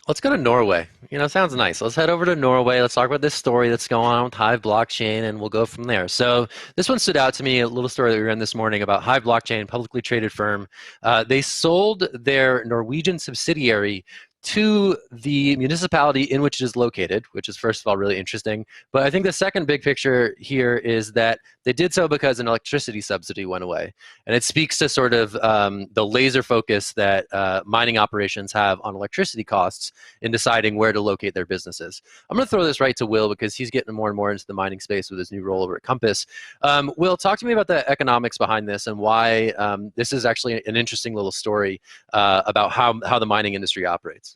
Let's go to Norway. Sounds nice. Let's head over to Norway. Let's talk about this story that's going on with Hive Blockchain, and we'll go from there. So this one stood out to me, a little story that we ran this morning about Hive Blockchain, publicly traded firm. They sold their Norwegian subsidiary to the municipality in which it is located, which is, first of all, really interesting. But I think the second big picture here is that they did so because an electricity subsidy went away. And it speaks to sort of the laser focus that mining operations have on electricity costs in deciding where to locate their businesses. I'm going to throw this right to Will because he's getting more and more into the mining space with his new role over at Compass. Will, talk to me about the economics behind this and why this is actually an interesting little story about how the mining industry operates.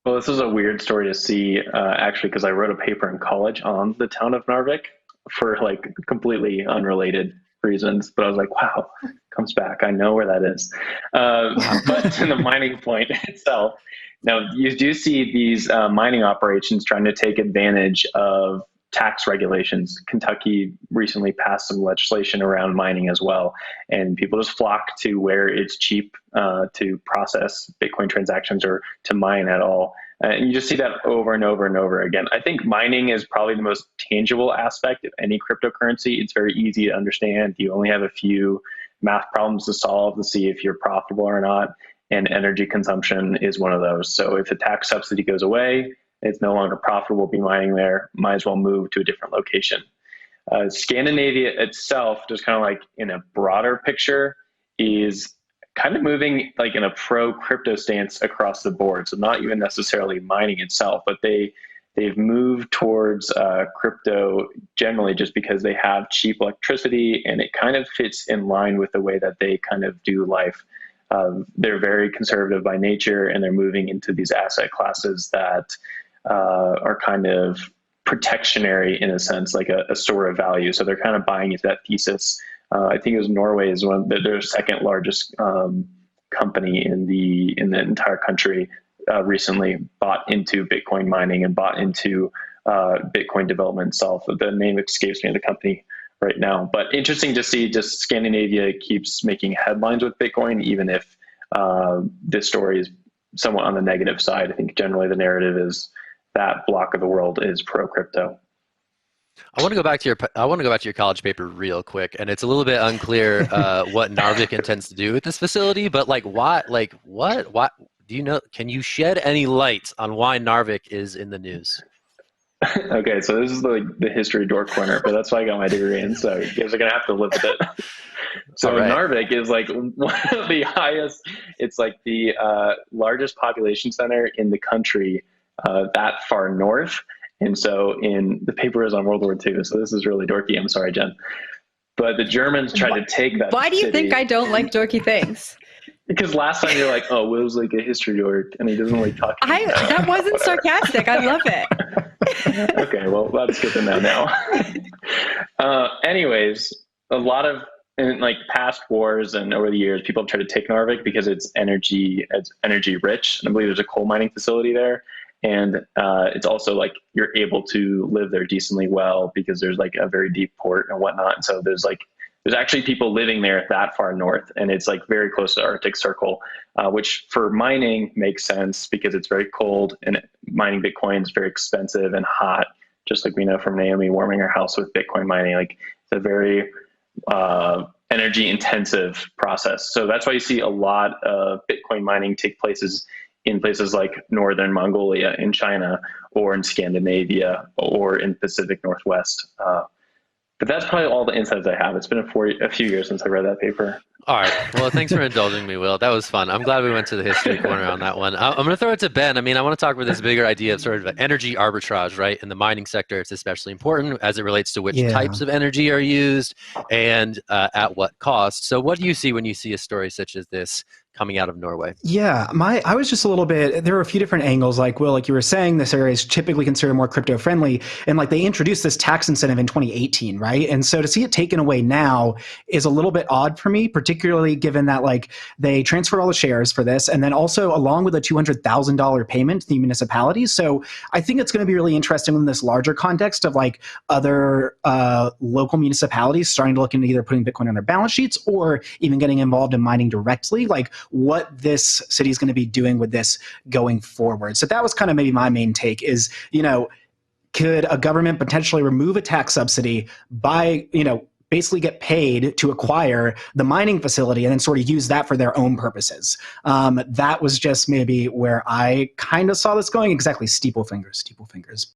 Well, this is a weird story to see, actually, because I wrote a paper in college on the town of Narvik for like completely unrelated reasons. But I was like, wow, comes back. I know where that is. But to the mining point itself, now you do see these mining operations trying to take advantage of tax regulations. Kentucky recently passed some legislation around mining as well, and people just flock to where it's cheap to process Bitcoin transactions or to mine at all. And you just see that over and over and over again. I think mining is probably the most tangible aspect of any cryptocurrency. It's very easy to understand. You only have a few math problems to solve to see if you're profitable or not, and energy consumption is one of those. So if the tax subsidy goes away, it's no longer profitable to be mining there, might as well move to a different location. Scandinavia itself, just kind of like in a broader picture, is kind of moving like in a pro crypto stance across the board. So not even necessarily mining itself, but they've moved towards crypto generally just because they have cheap electricity and it kind of fits in line with the way that they kind of do life. They're very conservative by nature, and they're moving into these asset classes that are kind of protectionary in a sense, like a store of value. So they're kind of buying into that thesis. I think it was Norway is their second largest company in the entire country. Recently bought into Bitcoin mining and bought into Bitcoin development itself. The name escapes me of the company right now, but interesting to see just Scandinavia keeps making headlines with Bitcoin, even if this story is somewhat on the negative side. I think generally the narrative is that block of the world is pro crypto. I want to go back to your college paper real quick, and it's a little bit unclear what Narvik intends to do with this facility. But what? Do you know? Can you shed any light on why Narvik is in the news? Okay, so this is the history dork corner, but that's why I got my degree in. So you guys are gonna have to live with it. So right. Narvik is like one of the highest. It's like the largest population center in the country that far north. And so in the paper is on World War II. So this is really dorky. I'm sorry, Jen. But the Germans tried to take that. Why do you think I don't like dorky things? Because last time you're like, oh, Will's like a history dork, and he doesn't like talk. That wasn't sarcastic. I love it. Okay, well, that's good to know now. Anyways, a lot of in like past wars and over the years, people have tried to take Narvik because it's energy rich. And I believe there's a coal mining facility there. And it's also like you're able to live there decently well because there's like a very deep port and whatnot. And so there's actually people living there that far north, and it's like very close to the Arctic Circle, which for mining makes sense because it's very cold and mining Bitcoin is very expensive and hot, just like we know from Naomi warming her house with Bitcoin mining. Like it's a very energy intensive process. So that's why you see a lot of Bitcoin mining take places in places like Northern Mongolia in China or in Scandinavia or in Pacific Northwest. But that's probably all the insights I have. It's been a few years since I read that paper. All right. Well, thanks for indulging me, Will. That was fun. I'm glad we went to the history corner on that one. I'm going to throw it to Ben. I mean, I want to talk about this bigger idea of sort of energy arbitrage, right? In the mining sector, it's especially important as it relates to which types of energy are used and at what cost. So what do you see when you see a story such as this coming out of Norway? Yeah, I was just a little bit, there were a few different angles, like Will, like you were saying, this area is typically considered more crypto friendly. And like they introduced this tax incentive in 2018, right? And so to see it taken away now is a little bit odd for me, particularly given that like they transferred all the shares for this. And then also along with a $200,000 payment to the municipalities. So I think it's going to be really interesting in this larger context of like other local municipalities starting to look into either putting Bitcoin on their balance sheets or even getting involved in mining directly. Like what this city is going to be doing with this going forward. So that was kind of maybe my main take is, could a government potentially remove a tax subsidy by, basically get paid to acquire the mining facility and then sort of use that for their own purposes. That was just maybe where I kind of saw this going. Exactly, steeple fingers.